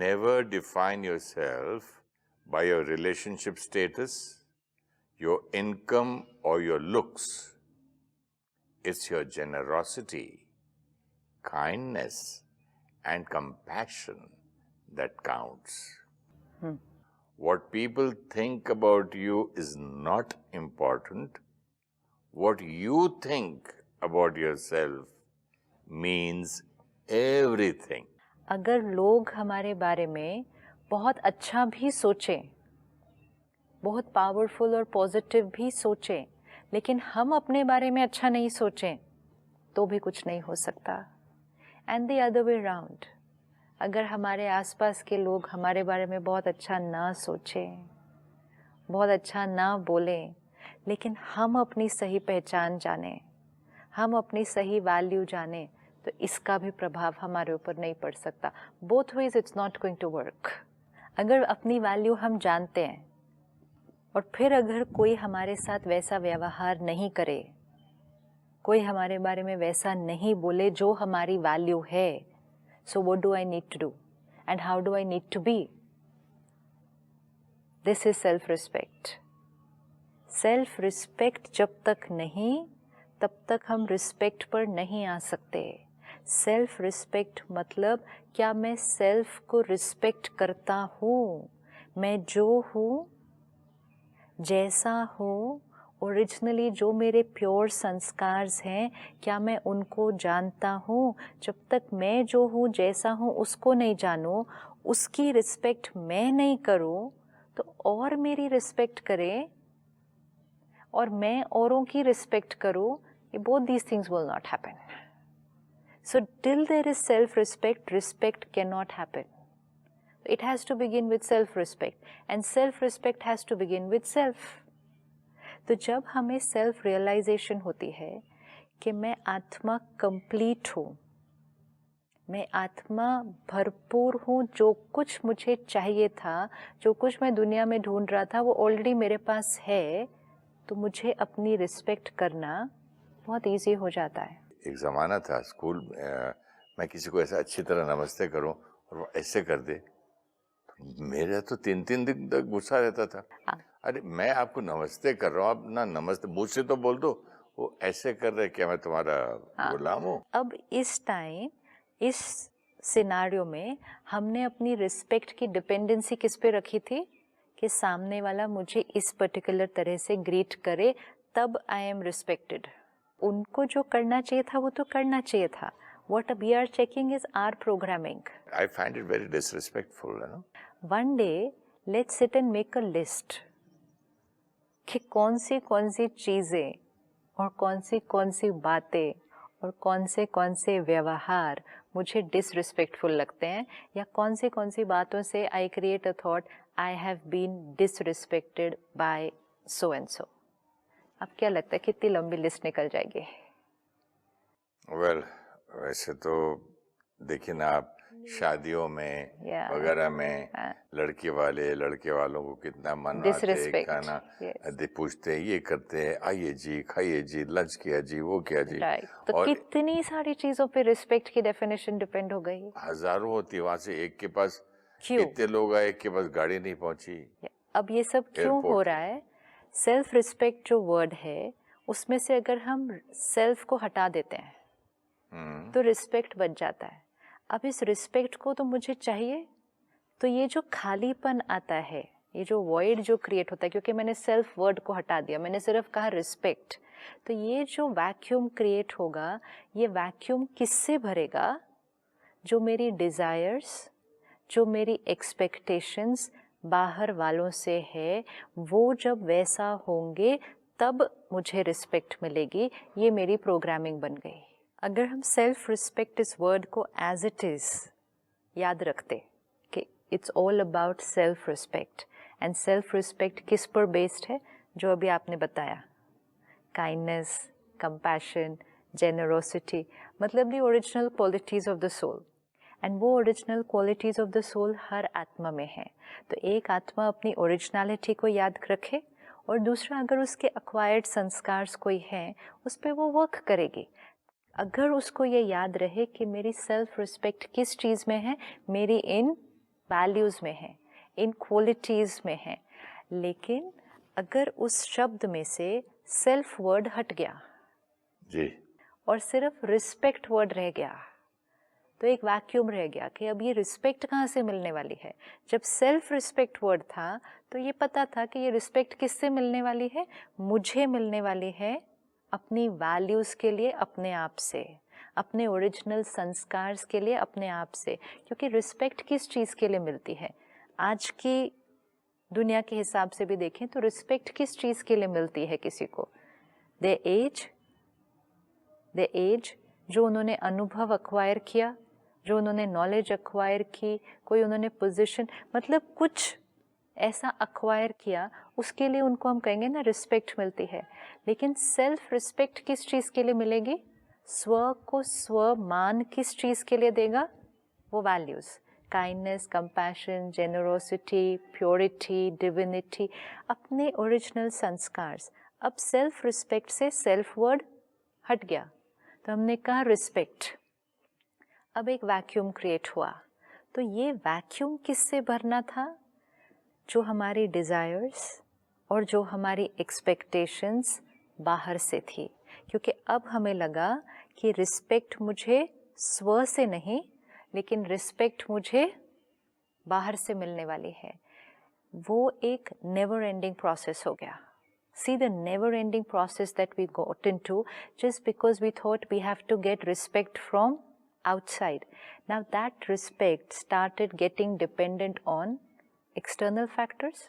never define yourself by your relationship status, your income, or your looks. It's your generosity, kindness, and compassion that counts. What people think about you is not important. What you think about yourself means everything. अगर लोग हमारे बारे में बहुत अच्छा भी सोचें, बहुत पावरफुल और पॉजिटिव भी सोचें, लेकिन हम अपने बारे में अच्छा नहीं सोचें तो भी कुछ नहीं हो सकता. And the other way round, अगर हमारे आसपास के लोग हमारे बारे में बहुत अच्छा ना सोचें, बहुत अच्छा ना बोलें, लेकिन हम अपनी सही पहचान जानें, हम अपनी सही वैल्यू जानें, तो इसका भी प्रभाव हमारे ऊपर नहीं पड़ सकता. Both ways it's not going to work. अगर अपनी वैल्यू हम जानते हैं और फिर अगर कोई हमारे साथ वैसा व्यवहार नहीं करे, कोई हमारे बारे में वैसा नहीं बोले जो हमारी वैल्यू है, so what do I need to do and how do I need to be? This is self respect. Self respect जब तक नहीं, तब तक हम रिस्पेक्ट पर नहीं आ सकते. सेल्फ रिस्पेक्ट मतलब क्या मैं सेल्फ को रिस्पेक्ट करता हूँ, मैं जो हूँ, जैसा हूँ, ओरिजिनली जो मेरे प्योर संस्कार्स हैं, क्या मैं उनको जानता हूँ? जब तक मैं जो हूँ, जैसा हूँ, उसको नहीं जानूँ, उसकी रिस्पेक्ट मैं नहीं करूँ, तो और मेरी रिस्पेक्ट करें और मैं औरों की रिस्पेक्ट करूँ, ये both these things will not happen. So till there is self-respect, respect cannot happen. It has to begin with self-respect, and self-respect has to begin with self. तो जब हमें self realization होती है कि मैं आत्मा complete हूँ, मैं आत्मा भरपूर हूँ, जो कुछ मुझे चाहिए था, जो कुछ मैं दुनिया में ढूंढ रहा था, वो ऑलरेडी मेरे पास है, तो मुझे अपनी रिस्पेक्ट करना बहुत ईजी हो जाता है. एक ज़माना था स्कूल में, मैं किसी को ऐसा अच्छी तरह नमस्ते करूं और वो ऐसे कर दे, मेरा तो 3-3 दिन तक गुस्सा रहता था. अरे मैं आपको नमस्ते कर रहा हूँ, आप ना नमस्ते मुझसे तो बोल दो, वो ऐसे कर रहे, क्या मैं तुम्हारा गुलाम हूँ? अब इस टाइम, इस सिनारियो में हमने अपनी रिस्पेक्ट की डिपेंडेंसी किस पे रखी थी कि सामने वाला मुझे इस पर्टिकुलर तरह से ग्रीट करे, तब आई एम रिस्पेक्टेड. उनको जो करना चाहिए था वो तो करना चाहिए था. What we are checking is our programming. I find it very disrespectful, you know. One day, let's sit and make a list कि कौन सी चीज़ें और कौन सी बातें और कौन से व्यवहार मुझे डिसरिस्पेक्टफुल लगते हैं, या कौन सी बातों से I create a thought I have been disrespected by so and so. अब क्या लगता है कितनी लंबी लिस्ट निकल जाएगी? Well, वैसे तो देखिए ना, आप शादियों में वगैरह में लड़के वालों को कितना मनाते, खाना पूछते हैं, ये करते हैं, आइए जी, खाइए जी, लंच किया जी, वो किया जी. तो और कितनी सारी चीजों पे रिस्पेक्ट की डेफिनेशन डिपेंड हो गई. हजारों होती, वहां से एक के पास कितने लोग आए, एक के पास गाड़ी नहीं पहुंची. अब ये सब क्यों हो रहा है? सेल्फ रिस्पेक्ट जो वर्ड है, उसमें से अगर हम सेल्फ को हटा देते हैं तो रिस्पेक्ट बच जाता है. अब इस रिस्पेक्ट को तो मुझे चाहिए, तो ये जो खालीपन आता है, ये जो वॉइड जो क्रिएट होता है, क्योंकि मैंने सेल्फ वर्ड को हटा दिया, मैंने सिर्फ कहा रिस्पेक्ट, तो ये जो वैक्यूम क्रिएट होगा, ये वैक्यूम किससे भरेगा? जो मेरी डिज़ायर्स, जो मेरी एक्सपेक्टेशंस बाहर वालों से है, वो जब वैसा होंगे तब मुझे रिस्पेक्ट मिलेगी. ये मेरी प्रोग्रामिंग बन गई. अगर हम सेल्फ रिस्पेक्ट इस वर्ड को एज इट इज़ याद रखते कि it's all about self respect, and self respect किस पर बेस्ड है? जो अभी आपने बताया, काइंडनेस, कंपैशन, जेनरोसिटी, मतलब the original qualities of the soul. And वो original qualities of the soul हर आत्मा में है. तो एक आत्मा अपनी ओरिजिनलिटी को याद रखे, और दूसरा अगर उसके एक्वायर्ड संस्कार्स कोई हैं, उस पर वो वर्क करेगी. अगर उसको ये याद रहे कि मेरी सेल्फ रिस्पेक्ट किस चीज़ में है, मेरी इन वैल्यूज़ में है, इन क्वालिटीज़ में है। लेकिन अगर उस शब्द में से सेल्फ वर्ड हट गया जी और सिर्फ रिस्पेक्ट वर्ड रह गया, तो एक वैक्यूम रह गया कि अब ये रिस्पेक्ट कहाँ से मिलने वाली है। जब सेल्फ रिस्पेक्ट वर्ड था तो ये पता था कि ये रिस्पेक्ट किससे मिलने वाली है, मुझे मिलने वाली है अपनी वैल्यूज़ के लिए, अपने आप से, अपने ओरिजिनल संस्कार के लिए, अपने आप से। क्योंकि रिस्पेक्ट किस चीज़ के लिए मिलती है, आज की दुनिया के हिसाब से भी देखें तो रिस्पेक्ट किस चीज़ के लिए मिलती है किसी को, द एज जो उन्होंने अनुभव अक्वायर किया, जो उन्होंने नॉलेज अक्वायर की, कोई उन्होंने पोजीशन, मतलब कुछ ऐसा अक्वायर किया, उसके लिए उनको हम कहेंगे ना रिस्पेक्ट मिलती है। लेकिन सेल्फ रिस्पेक्ट किस चीज़ के लिए मिलेगी, स्व को स्व मान किस चीज़ के लिए देगा, वो values, kindness, compassion, generosity, purity, divinity, अपने ओरिजिनल संस्कार। अब सेल्फ रिस्पेक्ट से सेल्फ वर्ड हट गया तो हमने कहा रिस्पेक्ट। अब एक वैक्यूम क्रिएट हुआ, तो ये वैक्यूम किससे भरना था, जो हमारी डिज़ायर्स और जो हमारी एक्सपेक्टेशंस बाहर से थी। क्योंकि अब हमें लगा कि रिस्पेक्ट मुझे स्व से नहीं, लेकिन रिस्पेक्ट मुझे बाहर से मिलने वाली है। वो एक नेवर एंडिंग प्रोसेस हो गया। See the never-ending process that we got into just because we thought we have to get respect from outside. Now that respect started getting dependent on external factors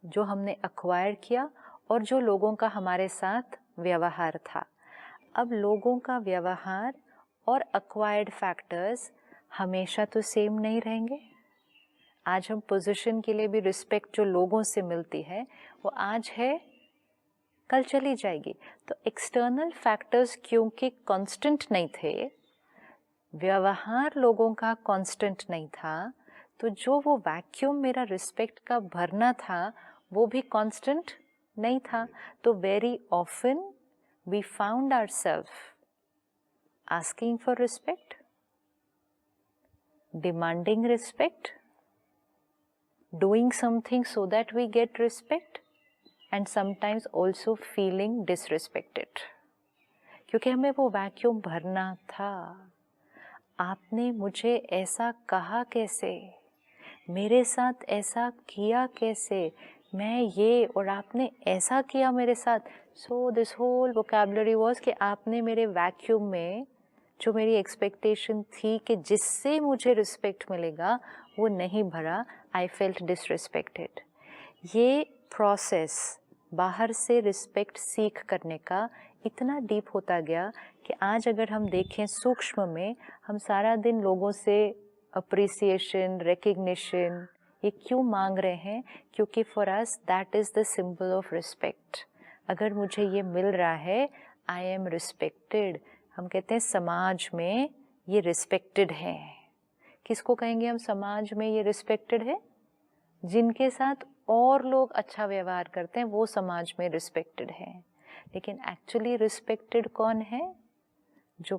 जो हमने acquire किया और जो लोगों का हमारे साथ व्यवहार था। अब लोगों का व्यवहार और acquired factors हमेशा तो सेम नहीं रहेंगे। आज हम पोजीशन के लिए भी रिस्पेक्ट जो लोगों से मिलती है वो आज है, कल चली जाएगी। तो एक्सटर्नल फैक्टर्स क्योंकि कांस्टेंट नहीं थे, व्यवहार लोगों का कांस्टेंट नहीं था, तो जो वो वैक्यूम मेरा रिस्पेक्ट का भरना था वो भी कांस्टेंट नहीं था। तो very often we found ourselves asking for respect, demanding respect, doing something so that we get respect, and sometimes also feeling disrespected, क्योंकि हमें वो वैक्यूम भरना था। आपने मुझे ऐसा कहा कैसे, मेरे साथ ऐसा किया कैसे, मैं ये और आपने ऐसा किया मेरे साथ। So this whole vocabulary was कि आपने मेरे वैक्यूम में जो मेरी एक्सपेक्टेशन थी कि जिससे मुझे रिस्पेक्ट मिलेगा वो नहीं भरा। I felt disrespected. ये प्रोसेस बाहर से रिस्पेक्ट सीख करने का इतना डीप होता गया कि आज अगर हम देखें सूक्ष्म में, हम सारा दिन लोगों से अप्रिसिएशन, रिकग्निशन ये क्यों मांग रहे हैं, क्योंकि for us that is the symbol of respect. अगर मुझे ये मिल रहा है, आई एम रिस्पेक्टेड। हम कहते हैं समाज में ये रिस्पेक्टेड है। किसको कहेंगे हम समाज में ये रिस्पेक्टेड है? जिनके साथ और लोग अच्छा व्यवहार करते हैं वो समाज में रिस्पेक्टेड है। लेकिन एक्चुअली रिस्पेक्टेड कौन है? जो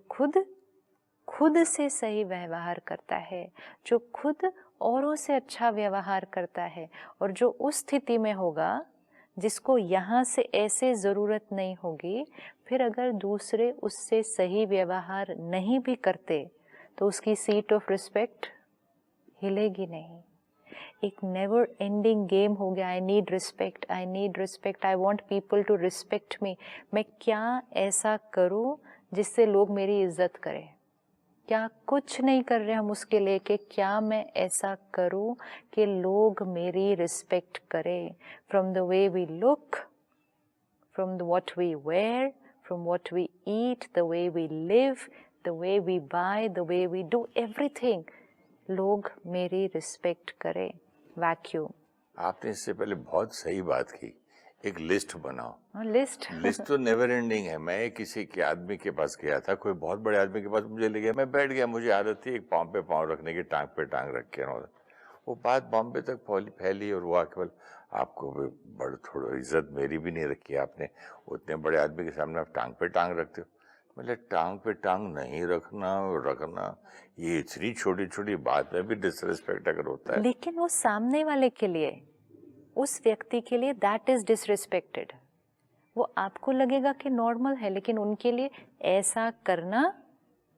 खुद से सही व्यवहार करता है, जो खुद औरों से अच्छा व्यवहार करता है, और जो उस स्थिति में होगा जिसको यहाँ से ऐसे ज़रूरत नहीं होगी, फिर अगर दूसरे उससे सही व्यवहार नहीं भी करते तो उसकी सीट ऑफ रिस्पेक्ट हिलेगी नहीं। एक नेवर एंडिंग गेम हो गया। I need respect, I need respect, I want people to respect me. मैं क्या ऐसा करूँ जिससे लोग मेरी इज्जत करें? क्या कुछ नहीं कर रहे हम उसके लिए कि क्या मैं ऐसा करूं कि लोग मेरी रिस्पेक्ट करें? From the way we look, from what we wear, from what we eat, the way we live, the way we buy, the way we do everything, लोग मेरी रिस्पेक्ट करें। वैक्यूम। आपने इससे पहले बहुत सही बात की, एक लिस्ट बनाओ। लिस्ट तो नेवर एंडिंग है। मैं किसी के आदमी के पास गया था, कोई बहुत बड़े आदमी के पास मुझे ले गया, मैं बैठ गया, मुझे आदत थी एक पाँव पे पाँव रखने की, टांग पे टांग रख के। वो बात बॉम्बे तक फैली और वो केवल आपको भी बड़ थोड़ा इज्जत मेरी भी नहीं रखी आपने, उतने बड़े आदमी के सामने आप टांग पे टांग रखते हो। मतलब टांग पे टांग नहीं रखना, ये इतनी छोटी छोटी बात में भी डिसरिस्पेक्ट अगर होता है। लेकिन वो सामने वाले के लिए, उस व्यक्ति के लिए दैट इज डिसरिस्पेक्टेड। वो आपको लगेगा कि नॉर्मल है, लेकिन उनके लिए ऐसा करना,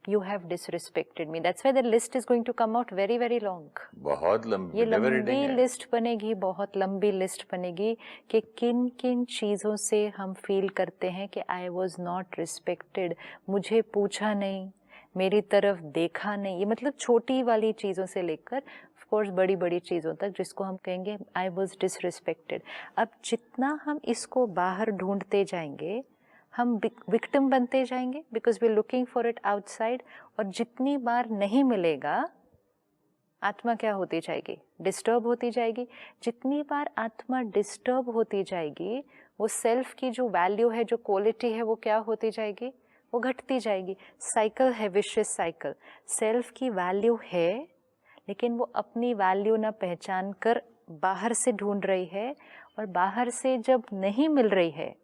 you have disrespected me. That's why the list is going to come out very very long. बहुत लंबी, ये नेवर लंबी एंडिंग है। लिस्ट बनेगी, बहुत लंबी लिस्ट बनेगी कि किन किन चीज़ों से हम फील करते हैं कि आई वॉज नॉट रिस्पेक्टेड, मुझे पूछा नहीं, मेरी तरफ देखा नहीं। ये मतलब छोटी वाली चीज़ों से लेकर ऑफ कोर्स बड़ी बड़ी चीज़ों तक, जिसको हम कहेंगे आई वॉज डिसरिस्पेक्टेड। अब जितना हम इसको बाहर ढूंढते जाएंगे, हम विक्टिम बनते जाएंगे, because we looking for it outside. और जितनी बार नहीं मिलेगा, आत्मा क्या होती जाएगी? डिस्टर्ब होती जाएगी। जितनी बार आत्मा डिस्टर्ब होती जाएगी, वो सेल्फ की जो वैल्यू है, जो क्वालिटी है, वो क्या होती जाएगी? वो घटती जाएगी। साइकिल है, विशियस साइकिल। सेल्फ की वैल्यू है, लेकिन वो अपनी वैल्यू ना पहचान कर बाहर से ढूंढ रही है, और बाहर से जब नहीं मिल रही है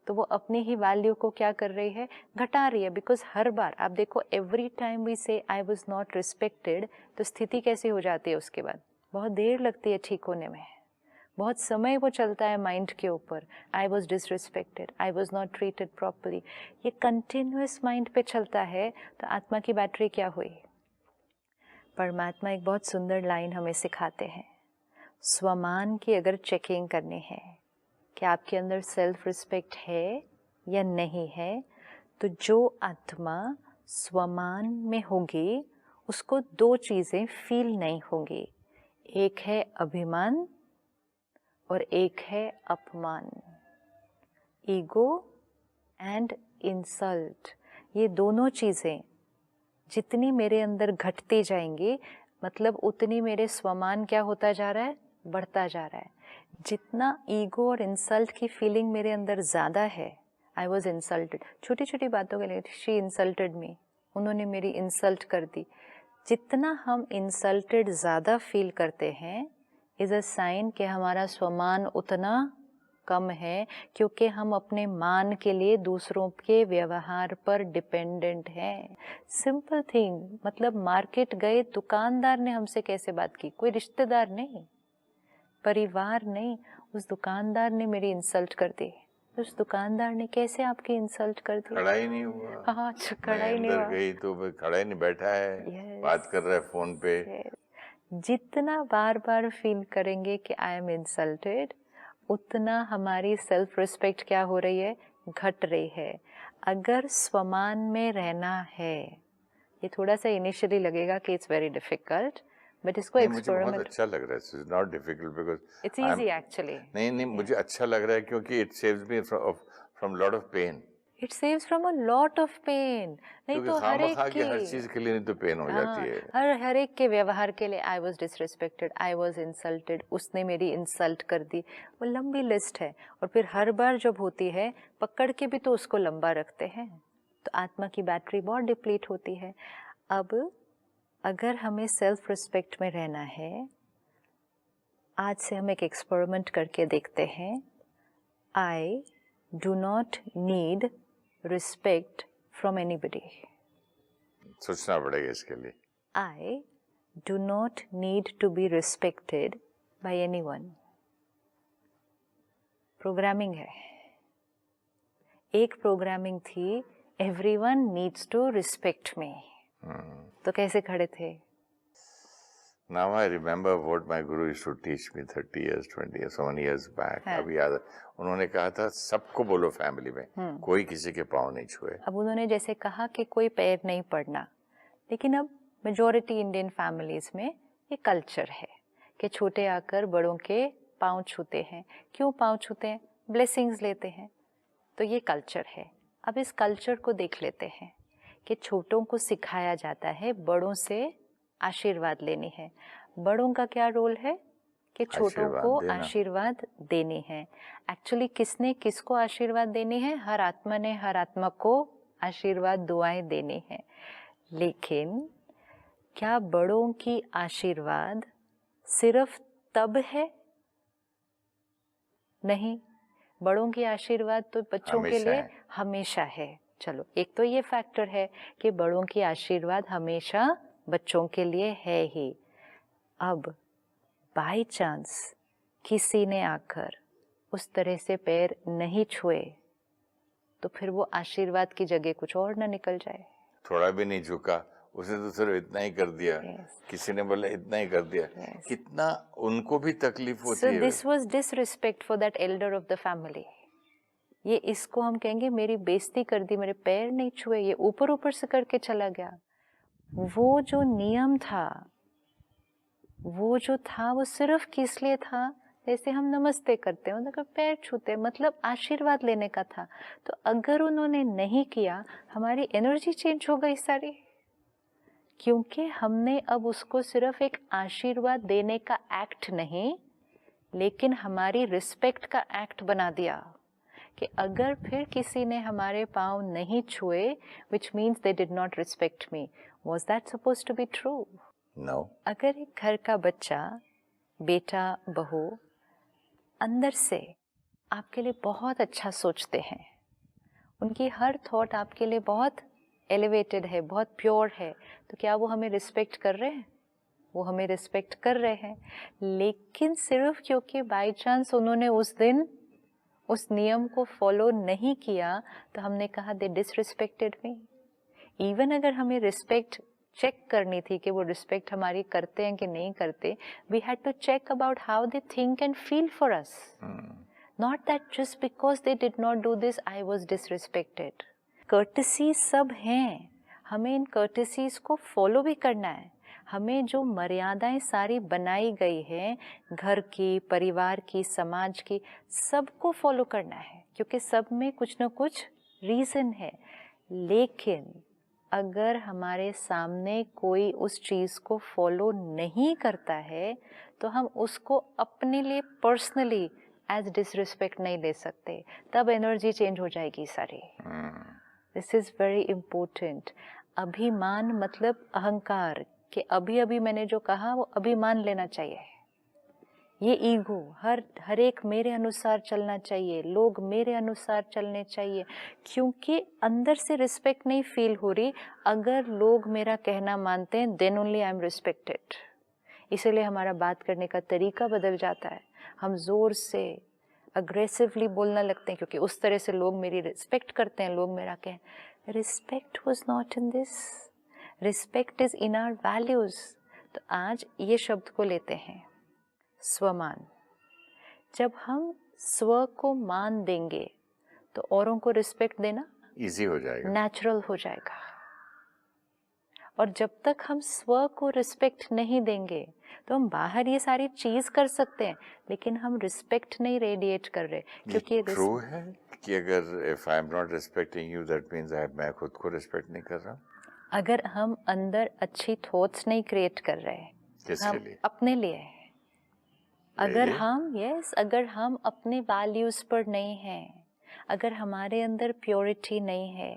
तो वो अपनी ही वैल्यू को क्या कर रही है? घटा रही है। बिकॉज हर बार आप देखो, एवरी टाइम वी से आई वॉज नॉट रिस्पेक्टेड, तो स्थिति कैसी हो जाती है उसके बाद? बहुत देर लगती है ठीक होने में, बहुत समय वो चलता है माइंड के ऊपर। आई was disrespected, I was not treated properly, ये कंटिन्यूस माइंड पे चलता है। तो आत्मा की बैटरी क्या हुई? परमात्मा एक बहुत सुंदर लाइन हमें सिखाते हैं। स्वमान की अगर चेकिंग करनी है कि आपके अंदर सेल्फ रिस्पेक्ट है या नहीं है, तो जो आत्मा स्वमान में होगी उसको दो चीज़ें फील नहीं होंगी। एक है अभिमान और एक है अपमान, ईगो एंड इंसल्ट। ये दोनों चीज़ें जितनी मेरे अंदर घटती जाएंगी, मतलब उतनी मेरे स्वमान क्या होता जा रहा है? बढ़ता जा रहा है। जितना ईगो और इंसल्ट की फीलिंग मेरे अंदर ज़्यादा है, आई वॉज इंसल्टेड, छोटी छोटी बातों के लिए शी इंसल्टेड मी, उन्होंने मेरी इंसल्ट कर दी। जितना हम इंसल्टेड ज़्यादा फील करते हैं, इज़ अ साइन कि हमारा स्वमान उतना कम है, क्योंकि हम अपने मान के लिए दूसरों के व्यवहार पर डिपेंडेंट हैं। सिंपल थिंग, मतलब मार्केट गए, दुकानदार ने हमसे कैसे बात की? कोई रिश्तेदार नहीं, परिवार नहीं, उस दुकानदार ने मेरी इंसल्ट कर दी। उस दुकानदार ने कैसे आपकी इंसल्ट कर दी? खड़ा ही नहीं हुआ। हाँ, खड़ा ही नहीं अंदर हुआ। गई तो वो खड़ा ही नहीं, बैठा है, Yes, बात कर रहा है फोन पे। yes. जितना बार बार फील करेंगे कि आई एम इंसल्टेड, उतना हमारी सेल्फ रिस्पेक्ट क्या हो रही है? घट रही है। अगर स्वमान में रहना है, ये थोड़ा सा इनिशियली लगेगा कि इट्स वेरी डिफिकल्ट, बट इसको नहीं, मुझे बहुत एक्सपेरिमेंट, अच्छा लग रहा है। It's not difficult because it's easy actually. नहीं, मुझे अच्छा लग रहा है क्योंकि it saves me from lot of pain. It saves from a lot of pain. नहीं क्योंकि तो हर एक खामखा की, के हर चीज के लिए नहीं तो पेन हो जाती है। हर एक के व्यवहार के लिए I was disrespected, I was insulted, उसने मेरी इंसल्ट कर दी। वो लंबी लिस्ट है, और फिर हर बार जब होती है, पकड़ के भी तो उसको लंबा रखते हैं, तो आत्मा की बैटरी बहुत डिप्लीट होती है। अब अगर हमें सेल्फ रिस्पेक्ट में रहना है, आज से हम एक एक्सपेरिमेंट करके देखते हैं। आई do not need respect from anybody. सोचना पड़ेगा इसके लिए। I do not need to be respected by anyone. Programming है। एक प्रोग्रामिंग थी, everyone needs to respect me. तो कैसे खड़े थे? Now I remember what my guru used to teach me 30 years, 20 years, so many years back. अभी याद है, उन्होंने कहा था सबको बोलो फैमिली में, कोई किसी के पाँव नहीं छुए। अब उन्होंने जैसे कहा कि कोई पैर नहीं पड़ना, लेकिन अब मेजॉरिटी इंडियन फैमिलीज में ये कल्चर है कि छोटे आकर बड़ों के पाँव छूते हैं। क्यों पाँव छूते हैं? ब्लेसिंग्स लेते हैं। तो ये कल्चर है। अब इस कल्चर को देख लेते हैं कि छोटों को सिखाया जाता है बड़ों से आशीर्वाद लेनी है। बड़ों का क्या रोल है? कि छोटों को आशीर्वाद देनी है। एक्चुअली किसने किसको आशीर्वाद देनी है? हर आत्मा ने हर आत्मा को आशीर्वाद दुआएं देनी है। लेकिन क्या बड़ों की आशीर्वाद सिर्फ तब है? नहीं, बड़ों की आशीर्वाद तो बच्चों के लिए हमेशा है। चलो, एक तो ये फैक्टर है कि बड़ों की आशीर्वाद हमेशा बच्चों के लिए है ही। अब बाय चांस किसी ने आकर उस तरह से पैर नहीं छुए तो फिर वो आशीर्वाद की जगह कुछ और ना निकल जाए। थोड़ा भी नहीं झुका, उसने तो सिर्फ इतना ही कर दिया। Yes. किसी ने बोला इतना ही कर दिया। Yes. कितना उनको भी तकलीफ होती So है। this was disrespect for that elder of the family. ये इसको हम कहेंगे मेरी बेइज्जती कर दी, मेरे पैर नहीं छुए, ये ऊपर ऊपर से करके चला गया। वो जो नियम था, वो जो था, वो सिर्फ किस लिए था? जैसे हम नमस्ते करते हैं, उनका पैर छूते, मतलब आशीर्वाद लेने का था। तो अगर उन्होंने नहीं किया, हमारी एनर्जी चेंज हो गई सारी, क्योंकि हमने अब उसको सिर्फ एक आशीर्वाद देने का एक्ट नहीं, लेकिन हमारी रिस्पेक्ट का एक्ट बना दिया कि अगर फिर किसी ने हमारे पाँव नहीं छुए, which means they did not respect me. Was that supposed to be true? No. अगर एक घर का बच्चा, बेटा, बहू अंदर से आपके लिए बहुत अच्छा सोचते हैं, उनकी हर थॉट आपके लिए बहुत एलिवेटेड है, बहुत प्योर है, तो क्या वो हमें रिस्पेक्ट कर रहे हैं? वो हमें रिस्पेक्ट कर रहे हैं, लेकिन सिर्फ क्योंकि बाय चांस उन्होंने उस दिन उस नियम को फॉलो नहीं किया तो हमने कहा दे डिसरिस्पेक्टेड मी। इवन अगर हमें रिस्पेक्ट चेक करनी थी कि वो रिस्पेक्ट हमारी करते हैं कि नहीं करते, we had to check about how they think and feel for us, not that just because they did not do this I was disrespected. Courtesy सब हैं, हमें इन कर्टसीज को फॉलो भी करना है। हमें जो मर्यादाएं सारी बनाई गई हैं, घर की, परिवार की, समाज की, सबको फॉलो करना है, क्योंकि सब में कुछ ना कुछ रीज़न है। लेकिन अगर हमारे सामने कोई उस चीज़ को फॉलो नहीं करता है तो हम उसको अपने लिए पर्सनली एज डिसरिस्पेक्ट नहीं ले सकते, तब एनर्जी चेंज हो जाएगी सारी। This is very important. अभिमान मतलब अहंकार, कि अभी अभी मैंने जो कहा वो अभी मान लेना चाहिए। ये ईगो, हर एक मेरे अनुसार चलना चाहिए, लोग मेरे अनुसार चलने चाहिए, क्योंकि अंदर से रिस्पेक्ट नहीं फील हो रही। अगर लोग मेरा कहना मानते हैं then only I am respected. इसीलिए हमारा बात करने का तरीका बदल जाता है, हम ज़ोर से अग्रेसिवली बोलना लगते हैं, क्योंकि उस तरह से लोग मेरी रिस्पेक्ट करते हैं, लोग मेरा कहें। Respect was not in this, respect is in our values. तो आज ये शब्द को लेते हैं, स्वमान। जब हम स्व को मान देंगे तो औरों को रिस्पेक्ट देना इजी हो जाएगा, नेचुरल हो जाएगा। और जब तक हम स्व को रिस्पेक्ट नहीं देंगे तो हम बाहर ये सारी चीज कर सकते हैं, लेकिन हम रिस्पेक्ट नहीं रेडिएट कर रहे, क्योंकि ट्रू है कि अगर if I am not respecting you that means मैं खुद को रिस्पेक्ट नहीं कर रहा। अगर हम अंदर अच्छी थॉट्स नहीं क्रिएट कर रहे, किसके लिए? अपने लिए। अगर हम अपने वैल्यूज पर नहीं हैं, अगर हमारे अंदर प्योरिटी नहीं है,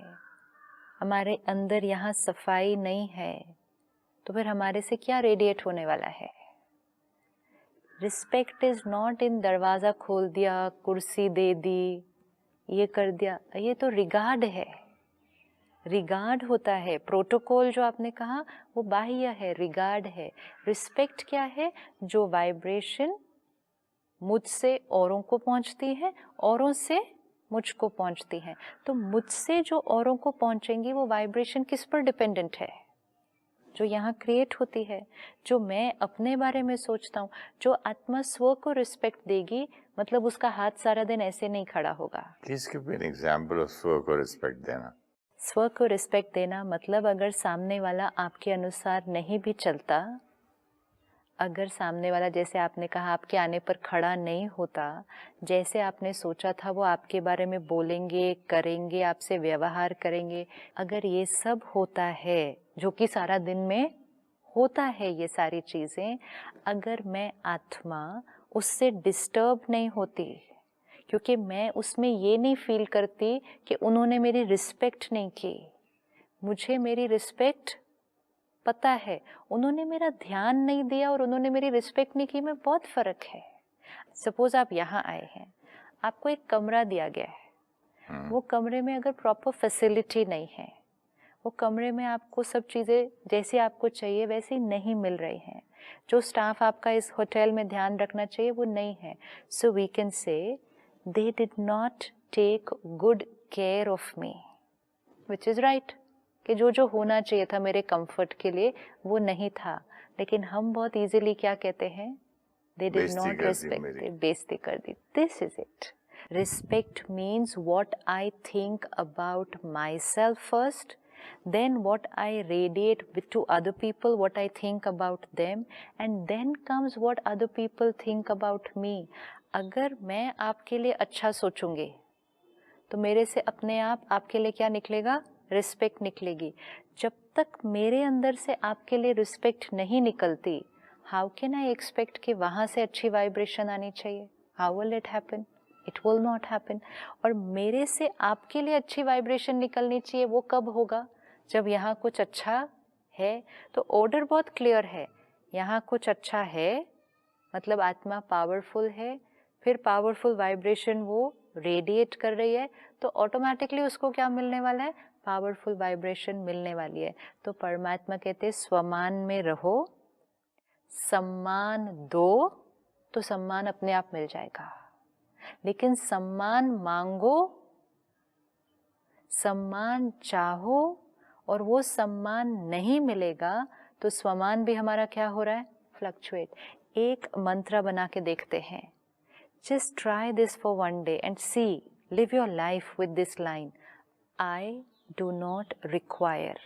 हमारे अंदर यहाँ सफाई नहीं है, तो फिर हमारे से क्या रेडिएट होने वाला है? रिस्पेक्ट इज नॉट इन दरवाज़ा खोल दिया, कुर्सी दे दी, ये कर दिया। ये तो रिगार्ड है, रिगार्ड होता है। प्रोटोकॉल जो आपने कहा वो बाह्य है, रिगार्ड है। रिस्पेक्ट क्या है? जो वाइब्रेशन मुझसे औरों को पहुंचती है, औरों से मुझको पहुंचती हैं। तो मुझसे जो औरों को पहुंचेंगी वो वाइब्रेशन किस पर डिपेंडेंट है? जो यहाँ क्रिएट होती है, जो मैं अपने बारे में सोचता हूँ। जो आत्मा स्व को रिस्पेक्ट देगी, मतलब उसका हाथ सारा दिन ऐसे नहीं खड़ा होगा। Please give me an example of स्व को रिस्पेक्ट देना। स्व को रिस्पेक्ट देना मतलब अगर सामने वाला आपके अनुसार नहीं भी चलता, अगर सामने वाला जैसे आपने कहा आपके आने पर खड़ा नहीं होता, जैसे आपने सोचा था वो आपके बारे में बोलेंगे, करेंगे, आपसे व्यवहार करेंगे, अगर ये सब होता है, जो कि सारा दिन में होता है ये सारी चीज़ें, अगर मैं आत्मा उससे डिस्टर्ब नहीं होती, क्योंकि मैं उसमें ये नहीं फील करती कि उन्होंने मेरी रिस्पेक्ट नहीं की, मुझे मेरी रिस्पेक्ट पता है, उन्होंने मेरा ध्यान नहीं दिया और उन्होंने मेरी रिस्पेक्ट नहीं की, में बहुत फ़र्क है। सपोज़ आप यहाँ आए हैं, आपको एक कमरा दिया गया है, वो कमरे में अगर प्रॉपर फैसिलिटी नहीं है, वो कमरे में आपको सब चीज़ें जैसी आपको चाहिए वैसी नहीं मिल रही हैं, जो स्टाफ आपका इस होटल में ध्यान रखना चाहिए वो नहीं है, सो we can say they did not take good care of me, which is right, कि जो होना चाहिए था मेरे कंफर्ट के लिए वो नहीं था। लेकिन हम बहुत इजीली क्या कहते हैं, दे डिड नॉट रिस्पेक्ट, बेइज्जती कर दी। This is it. Respect means what I think about myself first, then what I radiate to other people, what I think about them, and then comes what other people think about me. अगर मैं आपके लिए अच्छा सोचूंगी तो मेरे से अपने आप आपके लिए क्या निकलेगा, रिस्पेक्ट निकलेगी। जब तक मेरे अंदर से आपके लिए रिस्पेक्ट नहीं निकलती, हाउ कैन आई एक्सपेक्ट कि वहाँ से अच्छी वाइब्रेशन आनी चाहिए? How will it happen? It will not happen. और मेरे से आपके लिए अच्छी वाइब्रेशन निकलनी चाहिए, वो कब होगा? जब यहाँ कुछ अच्छा है। तो ऑर्डर बहुत क्लियर है, यहाँ कुछ अच्छा है मतलब आत्मा पावरफुल है, फिर पावरफुल वाइब्रेशन वो रेडिएट कर रही है, तो ऑटोमेटिकली उसको क्या मिलने वाला है? पावरफुल वाइब्रेशन मिलने वाली है। तो परमात्मा कहते हैं स्वमान में रहो, सम्मान दो, तो सम्मान अपने आप मिल जाएगा। लेकिन सम्मान मांगो, सम्मान चाहो और वो सम्मान नहीं मिलेगा, तो स्वमान भी हमारा क्या हो रहा है? फ्लक्चुएट। एक मंत्र बना के देखते हैं, just try this for one day and see, live your life with this line, I do not require.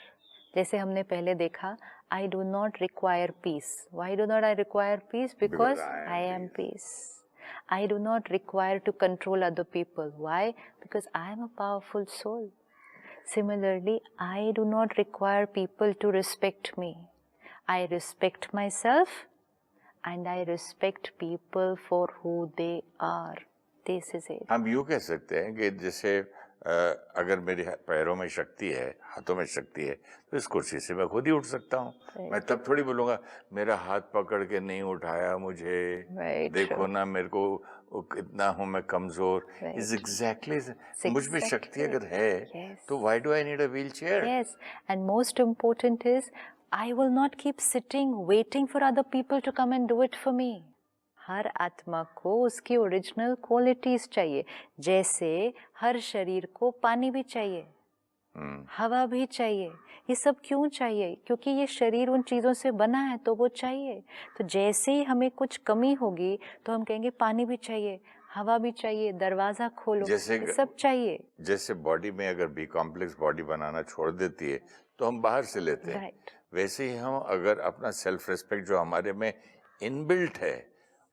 जैसे हमने पहले देखा, I do not require peace. Why do not I require peace? Because I am peace. I do not require to control other people. Why? Because I am a powerful soul. Similarly, I do not require people to respect me. I respect myself and I respect people for who they are. This is it. हम यूँ कह सकते हैं कि जैसे अगर मेरे पैरों में शक्ति है, हाथों में शक्ति है, तो इस कुर्सी से मैं खुद ही उठ सकता हूँ। मैं तब थोड़ी बोलूँगा मेरा हाथ पकड़ के नहीं उठाया मुझे, देखो ना मेरे को कितना हूँ मैं कमजोर। इज एग्जैक्टली, मुझ में शक्ति अगर है तो why do I need a wheelchair? Yes, and most important is I will not keep sitting waiting for other people to come and do it for me. हर आत्मा को उसकी ओरिजिनल क्वालिटीज चाहिए, जैसे हर शरीर को पानी भी चाहिए, हवा भी चाहिए। ये सब क्यों चाहिए? क्योंकि ये शरीर उन चीज़ों से बना है तो वो चाहिए। तो जैसे ही हमें कुछ कमी होगी तो हम कहेंगे पानी भी चाहिए, हवा भी चाहिए, दरवाज़ा खोलो, ये सब चाहिए। जैसे बॉडी में अगर बी कॉम्प्लेक्स बॉडी बनाना छोड़ देती है तो हम बाहर से लेते हैं, वैसे ही हम अगर अपना सेल्फ रिस्पेक्ट जो हमारे में इनबिल्ट है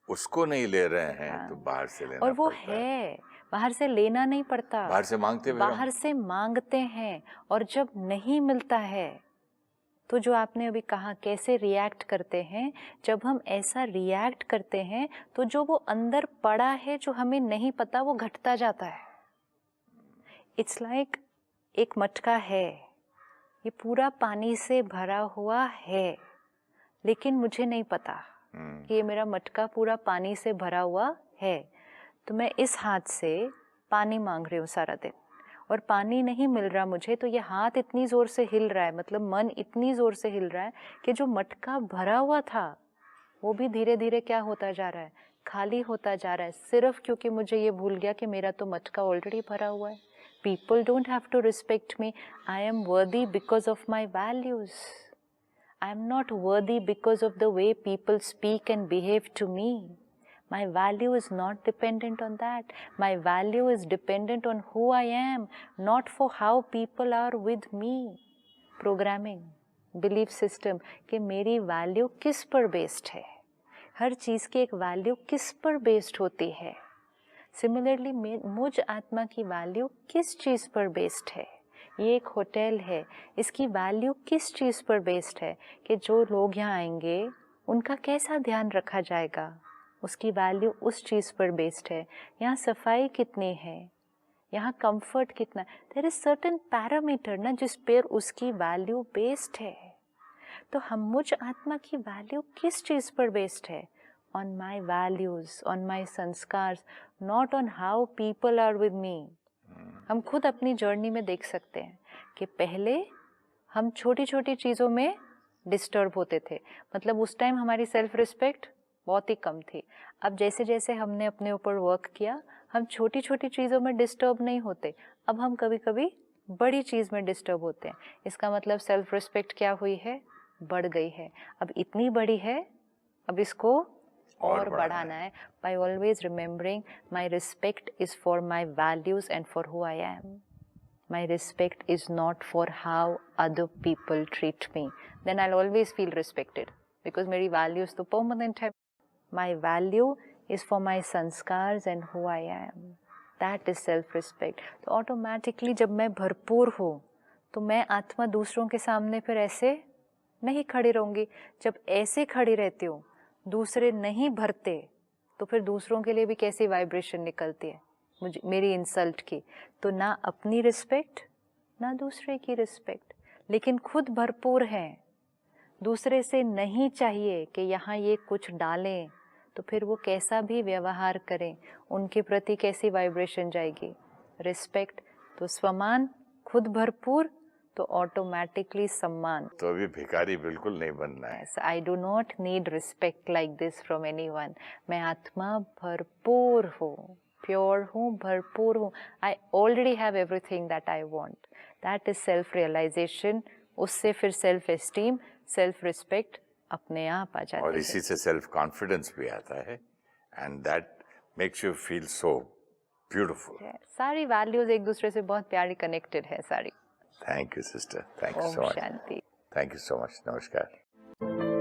उसको नहीं ले रहे हैं तो बाहर से लेना और वो पड़ता है, बाहर से लेना नहीं पड़ता, बाहर से मांगते हैं, बाहर से मांगते हैं। और जब नहीं मिलता है तो जो आपने अभी कहा कैसे रिएक्ट करते हैं, जब हम ऐसा रिएक्ट करते हैं तो जो वो अंदर पड़ा है जो हमें नहीं पता वो घटता जाता है। इट्स लाइक एक मटका है, ये पूरा पानी से भरा हुआ है, लेकिन मुझे नहीं पता कि ये मेरा मटका पूरा पानी से भरा हुआ है। तो मैं इस हाथ से पानी मांग रही हूँ सारा दिन और पानी नहीं मिल रहा मुझे, तो ये हाथ इतनी ज़ोर से हिल रहा है, मतलब मन इतनी ज़ोर से हिल रहा है कि जो मटका भरा हुआ था वो भी धीरे धीरे क्या होता जा रहा है? खाली होता जा रहा है, सिर्फ क्योंकि मुझे ये भूल गया कि मेरा तो मटका ऑलरेडी भरा हुआ है। People don't have to respect me. I am worthy because of my values. I am not worthy because of the way people speak and behave to me. My value is not dependent on that. My value is dependent on who I am, not for how people are with me. Programming, belief system कि मेरी value किस पर based है। हर चीज़ की एक value किस पर based होती है। सिमिलरली मुझ आत्मा की वैल्यू किस चीज़ पर बेस्ड है? ये एक होटल है, इसकी वैल्यू किस चीज़ पर बेस्ड है कि जो लोग यहाँ आएंगे उनका कैसा ध्यान रखा जाएगा, उसकी वैल्यू उस चीज़ पर बेस्ड है। यहाँ सफाई कितनी है, यहाँ कंफर्ट कितना, देयर इज सर्टेन पैरामीटर ना जिस पर उसकी वैल्यू बेस्ड है। तो हम मुझ आत्मा की वैल्यू किस चीज़ पर बेस्ड है? On my values, on my sanskars, not on how people are with me. हम खुद अपनी जर्नी में देख सकते हैं कि पहले हम छोटी छोटी चीज़ों में डिस्टर्ब होते थे, मतलब उस टाइम हमारी सेल्फ रिस्पेक्ट बहुत ही कम थी। अब जैसे जैसे हमने अपने ऊपर वर्क किया, हम छोटी छोटी चीज़ों में डिस्टर्ब नहीं होते, अब हम कभी कभी बड़ी चीज़ में डिस्टर्ब होते हैं। इसका मतलब सेल्फ रिस्पेक्ट क्या हुई है, बढ़ गई है। अब इतनी बड़ी है, अब इसको और बढ़ाना है। By always remembering my respect is for my values and for who I am. My respect is not for how other people treat me. Then I'll always feel respected because मेरी values तो permanent है. My value is for my sanskars and who I am. That is self-respect. तो automatically जब मैं भरपूर हूँ तो मैं आत्मा दूसरों के सामने फिर ऐसे नहीं खड़ी रहूँगी। जब ऐसे खड़ी रहती हूँ, दूसरे नहीं भरते, तो फिर दूसरों के लिए भी कैसी वाइब्रेशन निकलती है, मुझे मेरी इंसल्ट की। तो ना अपनी रिस्पेक्ट ना दूसरे की रिस्पेक्ट, लेकिन खुद भरपूर हैं, दूसरे से नहीं चाहिए कि यहाँ ये कुछ डालें, तो फिर वो कैसा भी व्यवहार करें, उनके प्रति कैसी वाइब्रेशन जाएगी। रिस्पेक्ट तो स्वमान, खुद भरपूर तो ऑटोमेटिकली सम्मान। तो अभी भिखारी बिल्कुल नहीं बनना है। Yes, I do not need respect like this from anyone. मैं आत्मा भरपूर हूँ, प्योर हूँ, भरपूर हूँ। I already have everything that I want. That is self-realization. उससे फिर self-esteem, self-respect अपने आप आ जाती और है। इसी से सेल्फ कॉन्फिडेंस भी आता है, and that makes you feel so beautiful. सारी वैल्यूज एक दूसरे से बहुत प्यारी कनेक्टेड है सारी। Thank you sister, thank you Om so much, शांति। थैंक यू सो मच, नमस्कार।